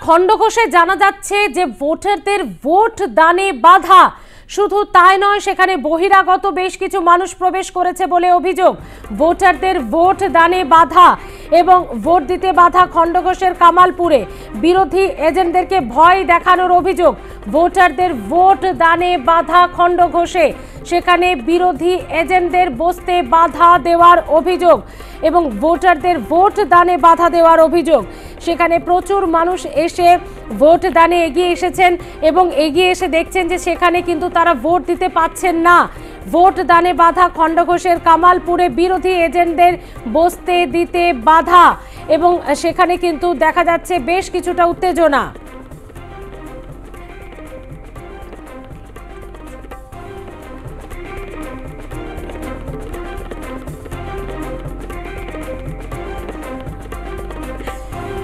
খণ্ডঘোষে জানা যাচ্ছে যে ভোটারদের ভোট দানে বাধা, শুধু তাই নয় সেখানে বহিরাগত বেশ কিছু মানুষ প্রবেশ করেছে বলে অভিযোগ। ভোটারদের ভোট দানে বাধা এবং ভোট দিতে বাধা খণ্ডঘোষের কামালপুরে। বিরোধী এজেন্টদেরকে ভয় দেখানোর অভিযোগ। ভোটারদের ভোট দানে বাধা খণ্ডঘোষে, সেখানে বিরোধী এজেন্টদের বসতে বাধা দেওয়ার অভিযোগ এবং ভোটারদের ভোট দানে বাধা দেওয়ার অভিযোগ। সেখানে প্রচুর মানুষ এসে ভোট দানে এগিয়ে এসেছেন এবং এগিয়ে এসে দেখছেন যে সেখানে কিন্তু তারা ভোট দিতে পাচ্ছেন না। ভোট দানে বাধা খণ্ডঘোষের কামালপুরে, বিরোধী এজেন্টদের বসতে দিতে বাধা এবং সেখানে কিন্তু দেখা যাচ্ছে বেশ কিছুটা উত্তেজনা।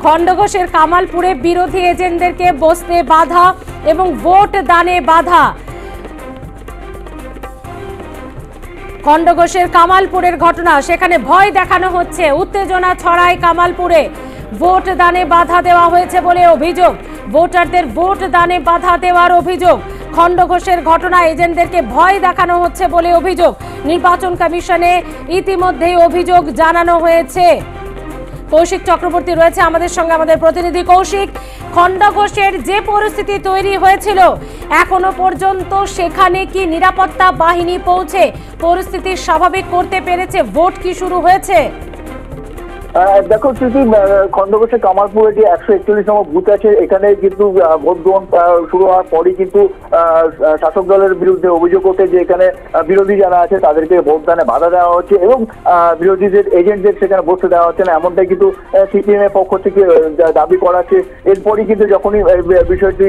খণ্ডঘোষের কামালপুরে বিরোধী এজেন্টদেরকে বসতে বাধা এবং ভোট দানে বাধা। খণ্ডঘোষের কামালপুরের ঘটনা, সেখানে ভয় দেখানো হচ্ছে, উত্তেজনা ছড়ায় কামালপুরে। ভোট দানে বাধা দেওয়া হয়েছে বলে অভিযোগ। ভোটারদের ভোট দানে বাধা দেওয়ার অভিযোগ। খণ্ডঘোষের ঘটনা, এজেন্টদেরকে ভয় দেখানো হচ্ছে বলে অভিযোগ। নির্বাচন কমিশনে ইতিমধ্যেই অভিযোগ জানানো হয়েছে। কৌশিক চক্রবর্তী রয়েছে আমাদের সঙ্গে, আমাদের প্রতিনিধি কৌশিক। খণ্ডঘোষের যে পরিস্থিতি তৈরি হয়েছিল, এখনো পর্যন্ত সেখানে কি নিরাপত্তা বাহিনী পৌঁছে পরিস্থিতি স্বাভাবিক করতে পেরেছে? ভোট কি শুরু হয়েছে? দেখো স্মৃতি, খণ্ডঘোষের কামালপুরে যে 141 নম্বর বুথ আছে, এখানে কিন্তু ভোট গ্রহণ শুরু হওয়ার পরই কিন্তু শাসক দলের বিরুদ্ধে অভিযোগ ওঠে যে এখানে বিরোধী যারা আছে তাদেরকে ভোটদানে বাধা দেওয়া হচ্ছে এবং বিরোধীদের এজেন্টদের সেখানে বসতে দেওয়া হচ্ছে না, এমনটাই কিন্তু সিপিএম এর পক্ষ থেকে দাবি করা হচ্ছে। এরপরই কিন্তু যখনই বিষয়টি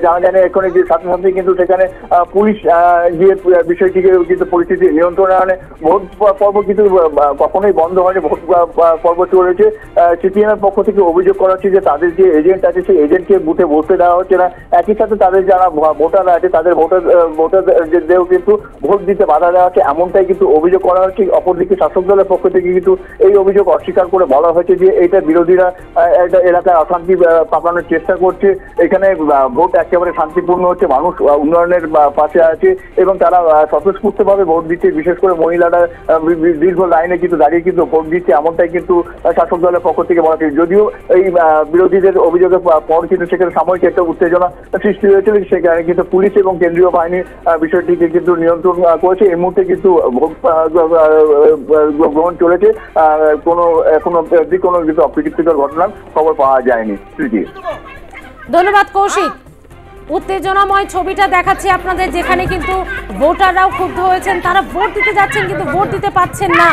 জানা যায়, এখানে যে সাথে সাথে কিন্তু সেখানে পুলিশ গিয়ে বিষয়টিকে কিন্তু পরিস্থিতি নিয়ন্ত্রণে আনে। ভোট পর্ব কিন্তু কখনোই বন্ধ হয়নি, ভোট চলেছে। সিপিএম এর পক্ষ থেকে অভিযোগ করা হচ্ছে যে তাদের যে এজেন্ট আছে সেই এজেন্টকে বুথে বসতে দেওয়া হচ্ছে না। একই সাথে তাদের যারা ভোটার আছে তাদের ভোটারদেরও কিন্তু ভোট দিতে বাধা দেওয়া হচ্ছে, এমনটাই কিন্তু অভিযোগ করা হচ্ছে। অপরদিকে শাসক দলের পক্ষ থেকে কিন্তু এই অভিযোগ অস্বীকার করে বলা হয়েছে যে এটা বিরোধীরা একটা এলাকায় অশান্তি পাকানোর চেষ্টা করছে। এখানে ভোট একেবারে শান্তিপূর্ণ হচ্ছে, মানুষ উন্নয়নের পাশে আছে এবং তারা স্বতঃস্ফূর্তভাবে ভোট দিচ্ছে। বিশেষ করে মহিলারা দীর্ঘ লাইনে কিন্তু দাঁড়িয়ে কিন্তু ভোট দিচ্ছে, এমনটাই কিন্তু শাসক দলের পক্ষ থেকে বলা হচ্ছে। যদিও এই বিরোধীদের অভিযোগের পর কিন্তু সেখানে সাময়িক একটা উত্তেজনা সৃষ্টি হয়েছিল, সেখানে কিন্তু পুলিশ এবং কেন্দ্রীয় বাহিনী বিষয়টিকে কিন্তু নিয়ন্ত্রণ করেছে। এই মুহূর্তে কিন্তু ভোট গ্রহণ চলেছে, এখনো কিন্তু অপ্রীতিকর ঘটনার খবর পাওয়া যায়নি। ধন্যবাদ কৌশিক। উত্তেজনাময় ছবিটা দেখাচ্ছি আপনাদের, যেখানে কিন্তু ভোটাররাও ক্ষুব্ধ হয়েছেন, তারা ভোট দিতে যাচ্ছেন কিন্তু ভোট দিতে পাচ্ছেন না।